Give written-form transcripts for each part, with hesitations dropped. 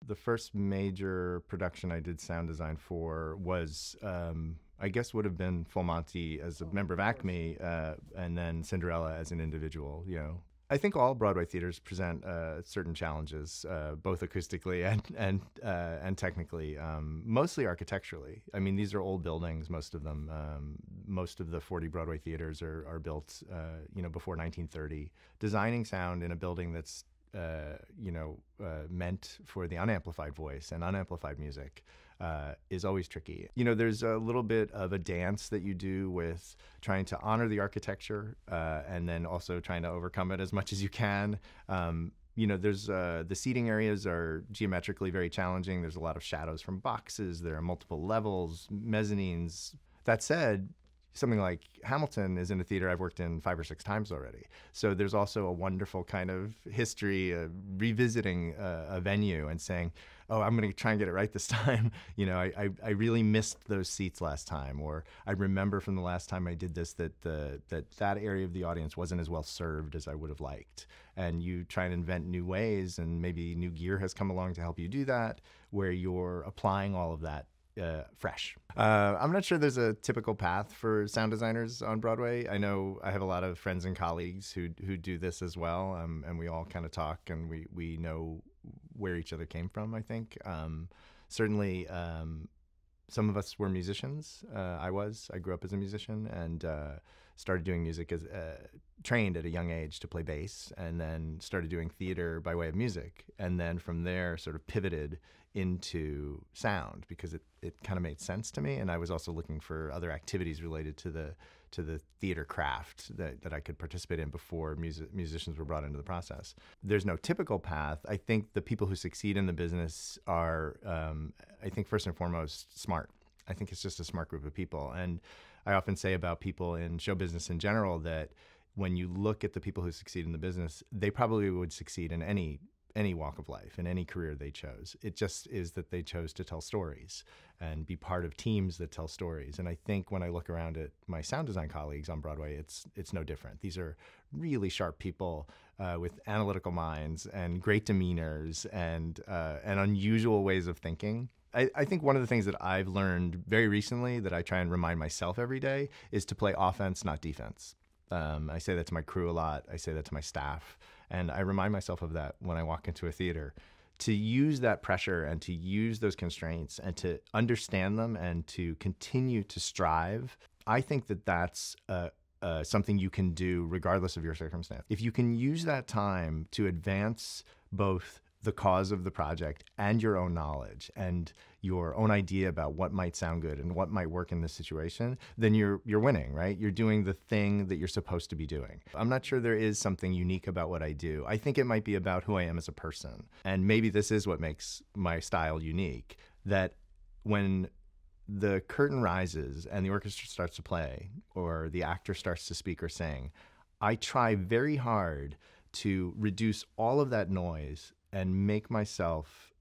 The first major production I did sound design for was, I guess, would have been Full Monty as a member of Acme, and then Cinderella as an individual. I think all Broadway theaters present certain challenges, both acoustically and technically, mostly architecturally. I mean, these are old buildings, most of them. Most of the 40 Broadway theaters are built, before 1930. Designing sound in a building that's meant for the unamplified voice and unamplified music is always tricky. There's a little bit of a dance that you do with trying to honor the architecture and then also trying to overcome it as much as you can. There's the seating areas are geometrically very challenging. There's a lot of shadows from boxes. There are multiple levels, mezzanines. That said, something like Hamilton is in a theater I've worked in 5 or 6 times already. So there's also a wonderful kind of history, revisiting a venue and saying, oh, I'm going to try and get it right this time. I really missed those seats last time, or I remember from the last time I did this that area of the audience wasn't as well served as I would have liked. And you try and invent new ways, and maybe new gear has come along to help you do that, where you're applying all of that fresh. I'm not sure there's a typical path for sound designers on Broadway. I know I have a lot of friends and colleagues who do this as well, and we all kind of talk, and we know where each other came from, I think. Certainly, some of us were musicians. I grew up as a musician and started doing music as trained at a young age to play bass, and then started doing theater by way of music. And then from there sort of pivoted into sound because it kind of made sense to me. And I was also looking for other activities related to the theater craft that I could participate in before musicians were brought into the process. There's no typical path. I think the people who succeed in the business are, I think, first and foremost, smart. I think it's just a smart group of people. And I often say about people in show business in general that when you look at the people who succeed in the business, they probably would succeed in any walk of life, in any career they chose. It just is that they chose to tell stories and be part of teams that tell stories. And I think when I look around at my sound design colleagues on Broadway, it's no different. These are really sharp people with analytical minds and great demeanors and unusual ways of thinking. I think one of the things that I've learned very recently that I try and remind myself every day is to play offense, not defense. I say that to my crew a lot. I say that to my staff. And I remind myself of that when I walk into a theater, to use that pressure and to use those constraints and to understand them and to continue to strive. I think that that's something you can do regardless of your circumstance. If you can use that time to advance both the cause of the project and your own knowledge and your own idea about what might sound good and what might work in this situation, then you're winning, right? You're doing the thing that you're supposed to be doing. I'm not sure there is something unique about what I do. I think it might be about who I am as a person. And maybe this is what makes my style unique, that when the curtain rises and the orchestra starts to play or the actor starts to speak or sing, I try very hard to reduce all of that noise and make myself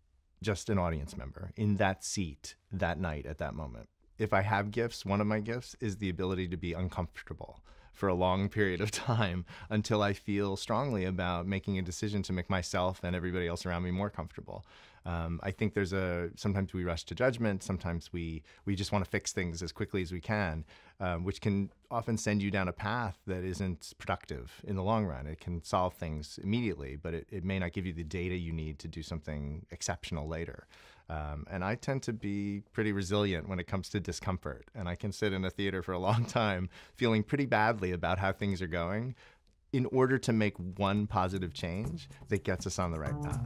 just an audience member in that seat that night at that moment. If I have gifts, one of my gifts is the ability to be uncomfortable for a long period of time until I feel strongly about making a decision to make myself and everybody else around me more comfortable. I think sometimes we rush to judgment. Sometimes we just want to fix things as quickly as we can, which can often send you down a path that isn't productive in the long run. It can solve things immediately, but it may not give you the data you need to do something exceptional later. And I tend to be pretty resilient when it comes to discomfort. And I can sit in a theater for a long time feeling pretty badly about how things are going in order to make one positive change that gets us on the right path.